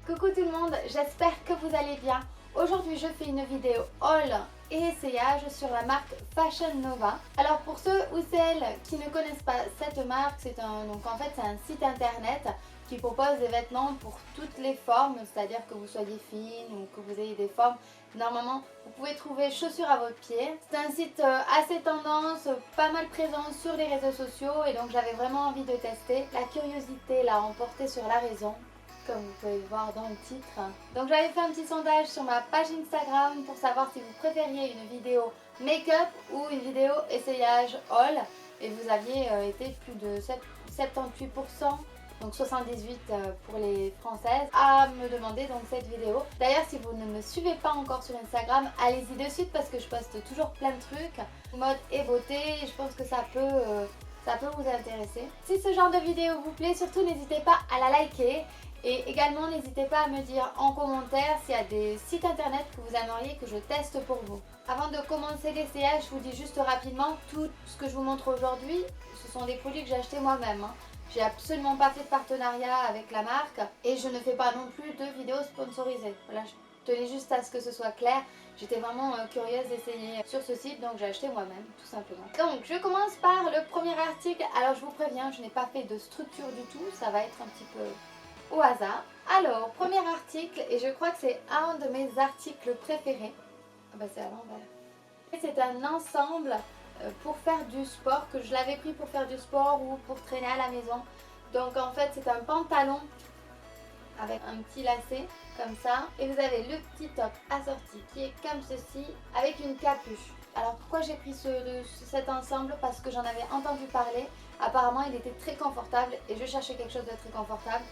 Coucou tout le monde, j'espère que vous allez bien. Aujourd'hui je fais une vidéo haul et essayage sur la marque Fashion Nova. Alors pour ceux ou celles qui ne connaissent pas cette marque, c'est un site internet qui propose des vêtements pour toutes les formes, c'est-à-dire que vous soyez fine ou que vous ayez des formes. Normalement, vous pouvez trouver chaussures à votre pied. C'est un site assez tendance, pas mal présent sur les réseaux sociaux et donc j'avais vraiment envie de tester. La curiosité l'a emporté sur la raison, comme vous pouvez le voir dans le titre. Donc j'avais fait un petit sondage sur ma page Instagram pour savoir si vous préfériez une vidéo make-up ou une vidéo essayage haul. Et vous aviez été plus de 78%. Donc 78 pour les françaises, à me demander donc cette vidéo. D'ailleurs, si vous ne me suivez pas encore sur Instagram, allez-y de suite parce que je poste toujours plein de trucs, mode et beauté, et je pense que ça peut vous intéresser. Si ce genre de vidéo vous plaît, surtout n'hésitez pas à la liker. Et également n'hésitez pas à me dire en commentaire s'il y a des sites internet que vous aimeriez que je teste pour vous. Avant de commencer l'essayage, je vous dis juste rapidement, tout ce que je vous montre aujourd'hui, ce sont des produits que j'ai achetés moi-même. J'ai absolument pas fait de partenariat avec la marque et je ne fais pas non plus de vidéos sponsorisées. Voilà, je tenais juste à ce que ce soit clair. J'étais vraiment curieuse d'essayer sur ce site, donc j'ai acheté moi-même, tout simplement. Donc je commence par le premier article. Alors je vous préviens, je n'ai pas fait de structure du tout, ça va être un petit peu au hasard. Alors, premier article, et je crois que c'est un de mes articles préférés. Ah bah c'est à l'envers. C'est un ensemble pour faire du sport, que je l'avais pris pour faire du sport ou pour traîner à la maison. Donc en fait c'est un pantalon avec un petit lacet comme ça. Et vous avez le petit top assorti qui est comme ceci avec une capuche. Alors pourquoi j'ai pris cet ensemble? Parce que j'en avais entendu parler. Apparemment il était très confortable et je cherchais quelque chose de très confortable.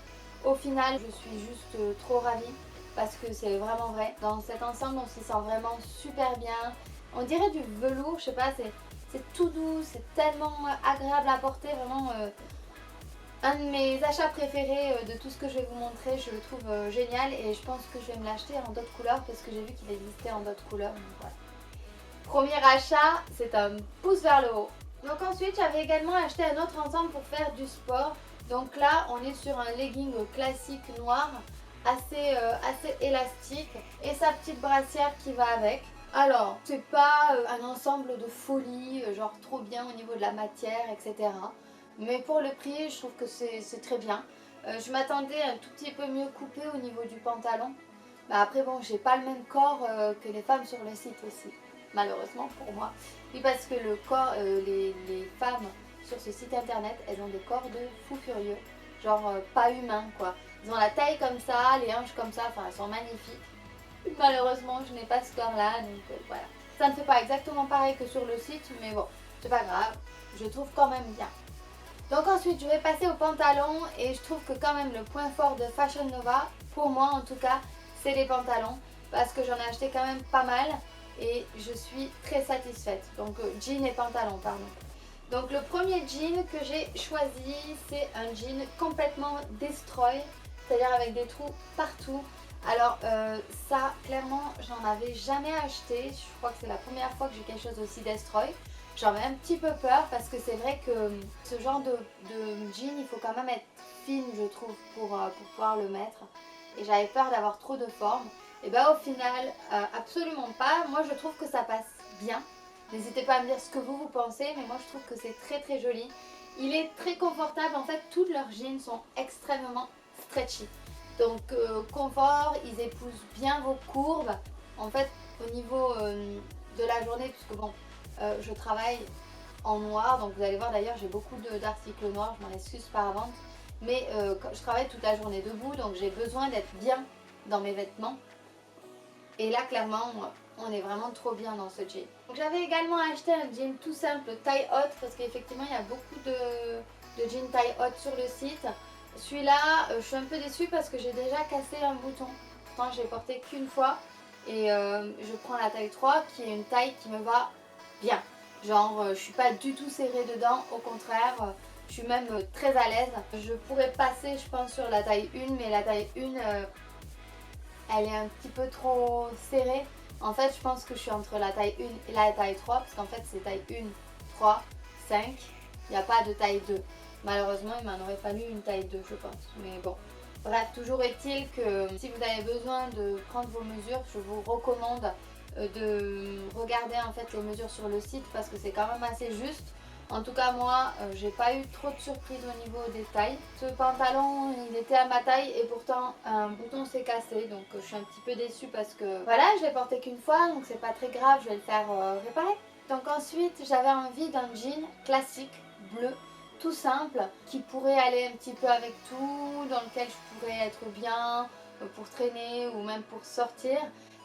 Au final, je suis juste trop ravie parce que c'est vraiment vrai. Dans cet ensemble, on s'y sent vraiment super bien. On dirait du velours, je sais pas, c'est tout doux, c'est tellement agréable à porter. Vraiment, un de mes achats préférés de tout ce que je vais vous montrer. Je le trouve génial et je pense que je vais me l'acheter en d'autres couleurs parce que j'ai vu qu'il existait en d'autres couleurs. Donc voilà. Premier achat, c'est un pouce vers le haut. Donc ensuite, j'avais également acheté un autre ensemble pour faire du sport. Donc là, on est sur un legging classique noir, assez élastique et sa petite brassière qui va avec. Alors, c'est pas un ensemble de folie, genre trop bien au niveau de la matière, etc. Mais pour le prix, je trouve que c'est très bien. Je m'attendais un tout petit peu mieux coupé au niveau du pantalon. Bah après bon, j'ai pas le même corps que les femmes sur le site aussi, malheureusement pour moi. Oui, parce que le corps, les femmes sur ce site internet, elles ont des corps de fous furieux, genre pas humains quoi. Ils ont la taille comme ça, les hanches comme ça, enfin elles sont magnifiques. Malheureusement je n'ai pas ce corps là, donc voilà. Ça ne fait pas exactement pareil que sur le site, mais bon, c'est pas grave, je trouve quand même bien. Donc ensuite je vais passer au pantalon et je trouve que quand même le point fort de Fashion Nova, pour moi en tout cas, c'est les pantalons. Parce que j'en ai acheté quand même pas mal et je suis très satisfaite. Donc jean et pantalon pardon. Donc le premier jean que j'ai choisi, c'est un jean complètement destroy, c'est-à-dire avec des trous partout. Alors ça clairement j'en avais jamais acheté, je crois que c'est la première fois que j'ai quelque chose aussi destroy. J'en ai un petit peu peur parce que c'est vrai que ce genre de jean il faut quand même être fine je trouve pour pouvoir le mettre. Et j'avais peur d'avoir trop de forme. Et bien au final absolument pas, moi je trouve que ça passe bien. N'hésitez pas à me dire ce que vous pensez, mais moi je trouve que c'est très très joli. Il est très confortable, en fait tous leurs jeans sont extrêmement stretchy. Donc confort, ils épousent bien vos courbes. En fait au niveau de la journée, puisque bon, je travaille en noir, donc vous allez voir d'ailleurs j'ai beaucoup d'articles noirs, je m'en excuse par avance. Mais je travaille toute la journée debout, donc j'ai besoin d'être bien dans mes vêtements. Et là clairement, on est vraiment trop bien dans ce jean. Donc j'avais également acheté un jean tout simple taille haute parce qu'effectivement il y a beaucoup de jeans taille haute sur le site. Celui-là, je suis un peu déçue parce que j'ai déjà cassé un bouton. Pourtant je l'ai porté qu'une fois et je prends la taille 3 qui est une taille qui me va bien. Genre je suis pas du tout serrée dedans, au contraire. Je suis même très à l'aise. Je pourrais passer je pense sur la taille 1 mais la taille 1 elle est un petit peu trop serrée. En fait je pense que je suis entre la taille 1 et la taille 3 parce qu'en fait c'est taille 1, 3, 5. Il n'y a pas de taille 2. Malheureusement il m'en aurait fallu une taille 2 je pense. Mais bon, Bref, toujours est-il que si vous avez besoin de prendre vos mesures, je vous recommande de regarder en fait les mesures sur le site parce que c'est quand même assez juste. En tout cas moi j'ai pas eu trop de surprises au niveau des tailles. Ce pantalon il était à ma taille et pourtant un bouton s'est cassé, donc je suis un petit peu déçue parce que voilà, je l'ai porté qu'une fois donc c'est pas très grave, je vais le faire réparer. Donc ensuite j'avais envie d'un jean classique bleu tout simple qui pourrait aller un petit peu avec tout, dans lequel je pourrais être bien pour traîner ou même pour sortir.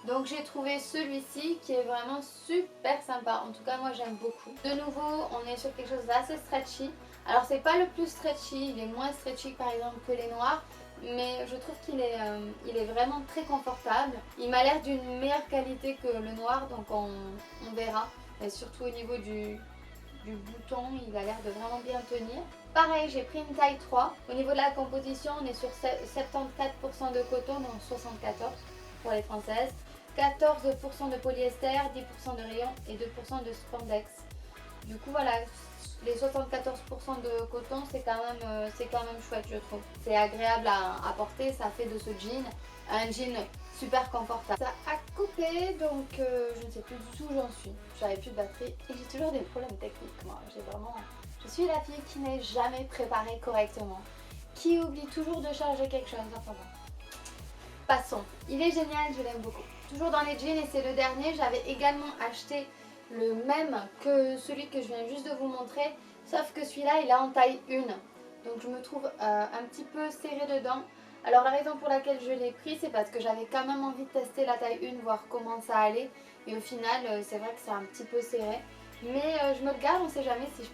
Donc j'ai trouvé celui-ci qui est vraiment super sympa, en tout cas moi j'aime beaucoup. De nouveau on est sur quelque chose d'assez stretchy. Alors c'est pas le plus stretchy, il est moins stretchy par exemple que les noirs, mais je trouve qu'il est, vraiment très confortable. Il m'a l'air d'une meilleure qualité que le noir, donc on verra. Et surtout au niveau du bouton, il a l'air de vraiment bien tenir. Pareil, j'ai pris une taille 3. Au niveau de la composition, on est sur 74% de coton, donc 74% pour les françaises. 14% de polyester, 10% de rayon et 2% de spandex. Du coup voilà, les 74% de coton c'est quand même chouette je trouve. C'est agréable à porter, ça fait de ce jean un jean super confortable. Ça a coupé donc je ne sais plus du tout où j'en suis. J'avais plus de batterie et j'ai toujours des problèmes techniques moi. Je suis la fille qui n'est jamais préparée correctement, qui oublie toujours de charger quelque chose. Enfin bon. Passons. Il est génial, je l'aime beaucoup. Toujours dans les jeans et c'est le dernier, j'avais également acheté le même que celui que je viens juste de vous montrer, sauf que celui-là il est en taille 1. Donc je me trouve un petit peu serrée dedans. Alors la raison pour laquelle je l'ai pris c'est parce que j'avais quand même envie de tester la taille 1, voir comment ça allait. Et au final c'est vrai que c'est un petit peu serré. Mais je me le garde, on ne sait jamais si je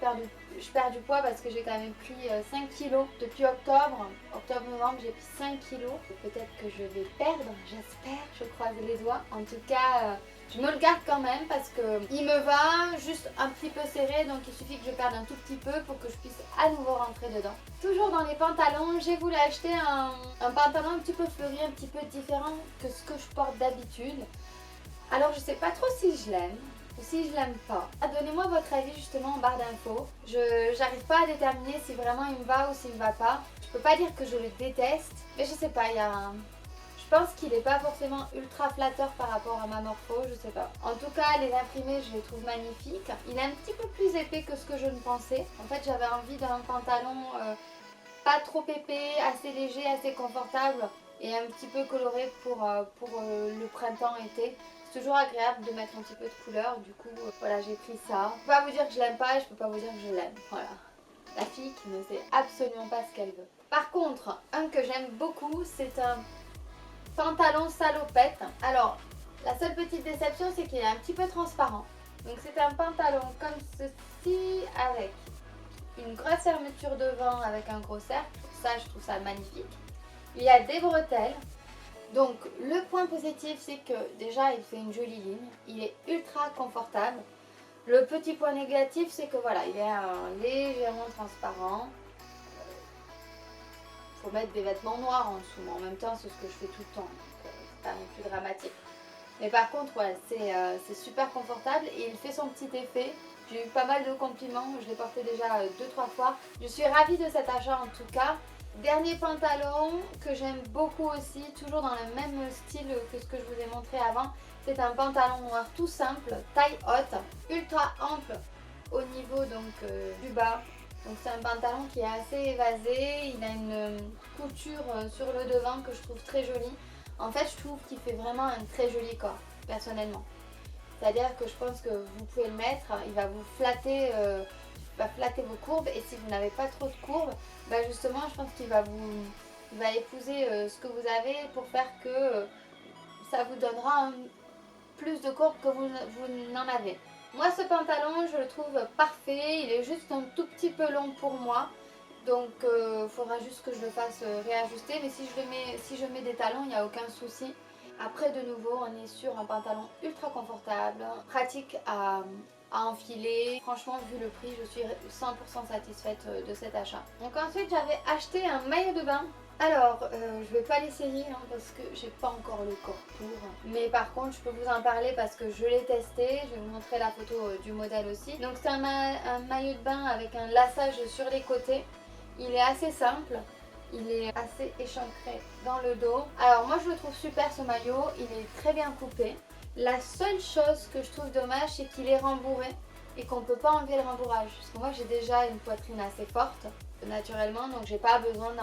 perds du poids parce que j'ai quand même pris 5 kilos depuis octobre-novembre j'ai pris 5 kilos. Peut-être que je vais perdre, j'espère, je croise les doigts. En tout cas, je me le garde quand même parce qu'il me va juste un petit peu serré, donc il suffit que je perde un tout petit peu pour que je puisse à nouveau rentrer dedans. Toujours dans les pantalons, j'ai voulu acheter un pantalon un petit peu fleuri, un petit peu différent que ce que je porte d'habitude. Alors je sais pas trop si je l'aime ou si je l'aime pas. Donnez-moi votre avis justement en barre d'infos. J'arrive pas à déterminer si vraiment il me va ou s'il me va pas. Je peux pas dire que je le déteste, mais je sais pas, je pense qu'il est pas forcément ultra flatteur par rapport à ma morpho, je sais pas. En tout cas, les imprimés, je les trouve magnifiques. Il est un petit peu plus épais que ce que je ne pensais. En fait, j'avais envie d'un pantalon pas trop épais, assez léger, assez confortable et un petit peu coloré pour le printemps-été. C'est toujours agréable de mettre un petit peu de couleur, du coup voilà j'ai pris ça. Je peux pas vous dire que je l'aime pas et je peux pas vous dire que je l'aime, voilà. La fille qui ne sait absolument pas ce qu'elle veut. Par contre, un que j'aime beaucoup, c'est un pantalon salopette. Alors, la seule petite déception c'est qu'il est un petit peu transparent. Donc c'est un pantalon comme ceci avec une grosse fermeture devant avec un gros cercle. Ça je trouve ça magnifique. Il y a des bretelles. Donc le point positif c'est que déjà il fait une jolie ligne, il est ultra confortable. Le petit point négatif c'est que voilà, il est légèrement transparent. Il faut mettre des vêtements noirs en dessous, mais en même temps c'est ce que je fais tout le temps, donc c'est pas non plus dramatique. Mais par contre ouais, c'est super confortable et il fait son petit effet. J'ai eu pas mal de compliments, je l'ai porté déjà 2-3 fois. Je suis ravie de cet achat en tout cas. Dernier pantalon que j'aime beaucoup aussi, toujours dans le même style que ce que je vous ai montré avant. C'est un pantalon noir tout simple, taille haute, ultra ample au niveau donc du bas. Donc c'est un pantalon qui est assez évasé, il a une couture sur le devant que je trouve très jolie. En fait je trouve qu'il fait vraiment un très joli corps, personnellement. C'est-à-dire que je pense que vous pouvez le mettre, il va vous flatter vos courbes et si vous n'avez pas trop de courbes, bah justement je pense qu'il va épouser ce que vous avez pour faire que ça vous donnera plus de courbes que vous n'en avez. Moi ce pantalon je le trouve parfait, il est juste un tout petit peu long pour moi. Donc il faudra juste que je le fasse réajuster, mais si je mets des talons il n'y a aucun souci. Après de nouveau on est sur un pantalon ultra confortable, pratique à enfiler. Franchement vu le prix je suis 100% satisfaite de cet achat. Donc ensuite j'avais acheté un maillot de bain. Alors je vais pas l'essayer parce que j'ai pas encore le corps pour. Mais par contre je peux vous en parler parce que je l'ai testé. Je vais vous montrer la photo du modèle aussi. Donc c'est un maillot de bain avec un laçage sur les côtés. Il est assez simple. Il est assez échancré dans le dos. Alors moi je le trouve super ce maillot, il est très bien coupé. La seule chose que je trouve dommage, c'est qu'il est rembourré et qu'on ne peut pas enlever le rembourrage. Parce que moi j'ai déjà une poitrine assez forte naturellement, donc j'ai pas besoin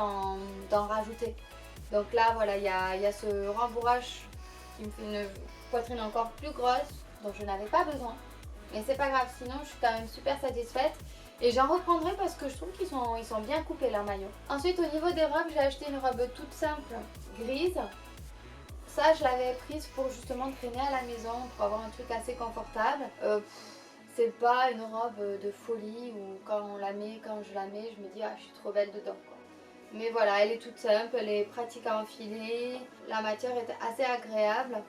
d'en rajouter. Donc là voilà, il y a ce rembourrage qui me fait une poitrine encore plus grosse dont je n'avais pas besoin. Mais c'est pas grave, sinon je suis quand même super satisfaite. Et j'en reprendrai parce que je trouve qu'ils sont bien coupés leurs maillots. Ensuite au niveau des robes, j'ai acheté une robe toute simple, grise. Ça je l'avais prise pour justement traîner à la maison, pour avoir un truc assez confortable. C'est pas une robe de folie où quand je la mets, je me dis ah je suis trop belle dedans quoi. Mais voilà, elle est toute simple, elle est pratique à enfiler, la matière est assez agréable.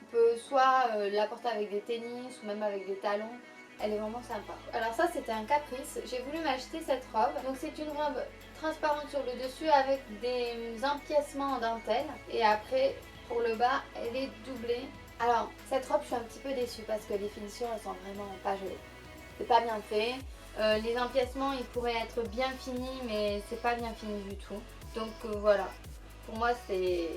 On peut soit la porter avec des tennis ou même avec des talons. Elle est vraiment sympa. Alors ça c'était un caprice, j'ai voulu m'acheter cette robe. Donc c'est une robe transparente sur le dessus avec des empiècements en dentelle. Et après pour le bas elle est doublée. Alors cette robe je suis un petit peu déçue parce que les finitions elles sont vraiment pas jolies. C'est pas bien fait. Les empiècements ils pourraient être bien finis mais c'est pas bien fini du tout. Donc voilà, pour moi c'est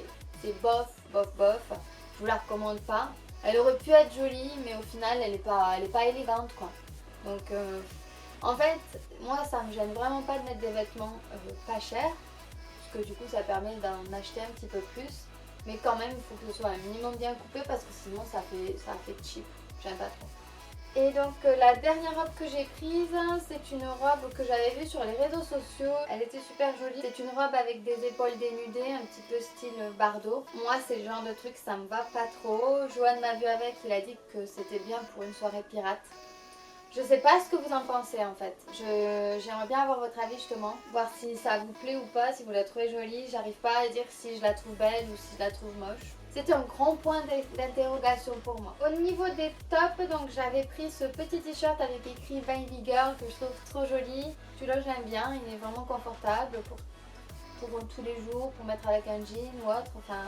bof, bof, bof. Je vous la recommande pas. Elle aurait pu être jolie, mais au final, elle est pas élégante, quoi. Donc, en fait, moi, ça me gêne vraiment pas de mettre des vêtements pas chers, parce que du coup, ça permet d'en acheter un petit peu plus. Mais quand même, il faut que ce soit un minimum bien coupé, parce que sinon, ça fait cheap. J'aime pas trop. Et donc la dernière robe que j'ai prise, c'est une robe que j'avais vue sur les réseaux sociaux. Elle était super jolie. C'est une robe avec des épaules dénudées, un petit peu style Bardot. Moi c'est le genre de truc, ça me va pas trop. Johan m'a vu avec, il a dit que c'était bien pour une soirée pirate. Je sais pas ce que vous en pensez en fait. J'aimerais bien avoir votre avis justement, voir si ça vous plaît ou pas, si vous la trouvez jolie. J'arrive pas à dire si je la trouve belle ou si je la trouve moche. C'était un grand point d'interrogation pour moi. Au niveau des tops, donc j'avais pris ce petit t-shirt avec écrit Baby Girl que je trouve trop joli. Celui-là je l'aime bien, il est vraiment confortable pour tous les jours, pour mettre avec un jean ou autre. Enfin,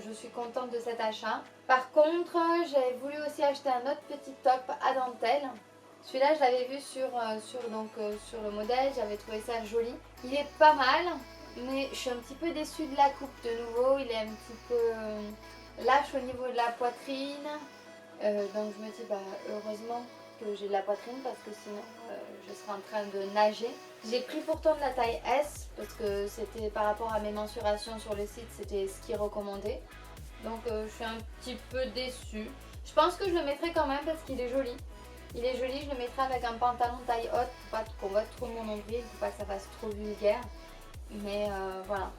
je suis contente de cet achat. Par contre, j'ai voulu aussi acheter un autre petit top à dentelle. Celui-là, je l'avais vu sur le modèle, j'avais trouvé ça joli. Il est pas mal, mais je suis un petit peu déçue de la coupe de nouveau. Il est un petit peu lâche au niveau de la poitrine. Donc je me dis, heureusement que j'ai de la poitrine parce que sinon je serais en train de nager. J'ai pris pourtant de la taille S parce que c'était par rapport à mes mensurations sur le site, c'était ce qui est recommandé. Donc je suis un petit peu déçue. Je pense que je le mettrai quand même parce qu'il est joli. Il est joli, je le mettrai avec un pantalon taille haute pour pas qu'on voit trop mon nombril, pour pas que ça fasse trop vulgaire. Mais voilà,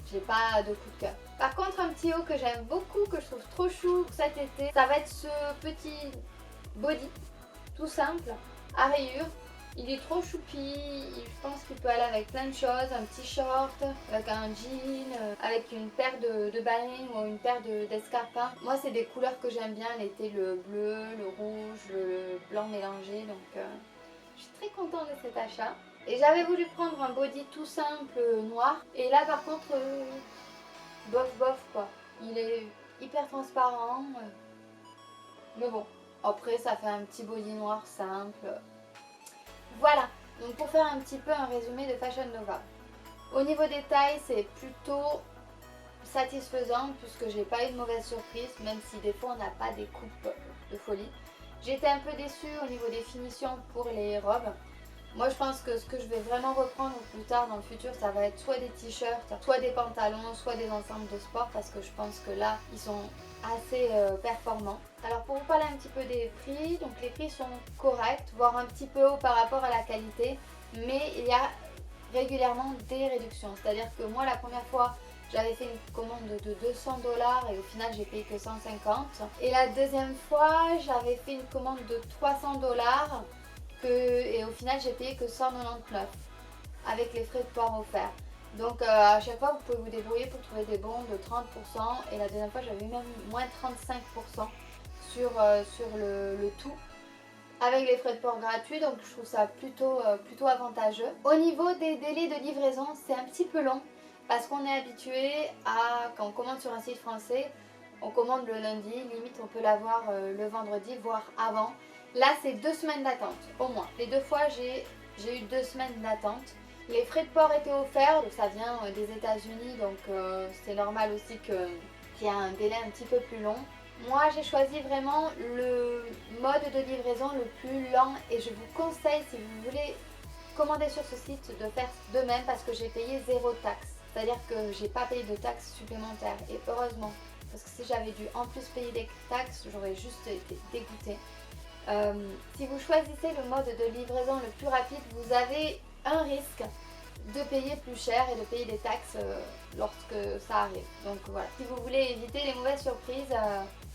j'ai pas de coup de cœur. Par contre, un petit haut que j'aime beaucoup, que je trouve trop chou pour cet été, ça va être ce petit body, tout simple, à rayures. Il est trop choupi, je pense qu'il peut aller avec plein de choses, un petit short, avec un jean, avec une paire de ballerines ou une paire d'escarpins. Moi c'est des couleurs que j'aime bien, l'été, le bleu, le rouge, le blanc mélangé, donc je suis très contente de cet achat. Et j'avais voulu prendre un body tout simple noir, et là par contre, bof bof quoi, il est hyper transparent, mais bon, après ça fait un petit body noir simple. Voilà, donc pour faire un petit peu un résumé de Fashion Nova. Au niveau des tailles, c'est plutôt satisfaisant puisque j'ai pas eu de mauvaise surprise, même si des fois on n'a pas des coupes de folie. J'étais un peu déçue au niveau des finitions pour les robes. Moi je pense que ce que je vais vraiment reprendre plus tard dans le futur, ça va être soit des t-shirts, soit des pantalons, soit des ensembles de sport parce que je pense que là ils sont assez performants. Alors pour vous parler un petit peu des prix, donc les prix sont corrects, voire un petit peu haut par rapport à la qualité, mais il y a régulièrement des réductions. C'est-à-dire que moi la première fois j'avais fait une commande de 200 $ et au final j'ai payé que 150. Et la deuxième fois j'avais fait une commande de 300 $ et au final j'ai payé que 199 avec les frais de port offerts. Donc à chaque fois vous pouvez vous débrouiller pour trouver des bons de 30% et la deuxième fois j'avais eu même moins 35% sur le tout avec les frais de port gratuits, donc je trouve ça plutôt avantageux. Au niveau des délais de livraison, c'est un petit peu long parce qu'on est habitué à, quand on commande sur un site français, on commande le lundi, limite on peut l'avoir le vendredi, voire avant. Là c'est 2 semaines d'attente au moins. Les deux fois j'ai eu 2 semaines d'attente. Les frais de port étaient offerts, ça vient des États-Unis, donc c'est normal aussi qu'il y a un délai un petit peu plus long. Moi j'ai choisi vraiment le mode de livraison le plus lent et je vous conseille, si vous voulez commander sur ce site, de faire de même parce que j'ai payé 0 taxe. C'est-à-dire que j'ai pas payé de taxes supplémentaires et heureusement, parce que si j'avais dû en plus payer des taxes, j'aurais juste été dégoûtée. Si vous choisissez le mode de livraison le plus rapide, vous avez un risque de payer plus cher et de payer des taxes lorsque ça arrive. Donc voilà, si vous voulez éviter les mauvaises surprises,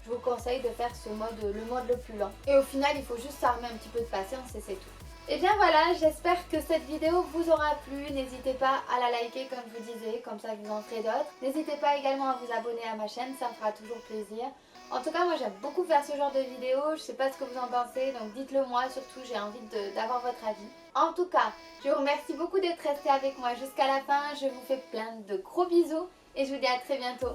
je vous conseille de faire le mode le plus lent. Et au final, il faut juste s'armer un petit peu de patience et c'est tout. Et bien voilà, j'espère que cette vidéo vous aura plu. N'hésitez pas à la liker comme je vous disais, comme ça vous en ferez d'autres. N'hésitez pas également à vous abonner à ma chaîne, ça me fera toujours plaisir. En tout cas, moi j'aime beaucoup faire ce genre de vidéos, je sais pas ce que vous en pensez, donc dites-le moi, surtout j'ai envie d'avoir votre avis. En tout cas, je vous remercie beaucoup d'être resté avec moi jusqu'à la fin, je vous fais plein de gros bisous et je vous dis à très bientôt.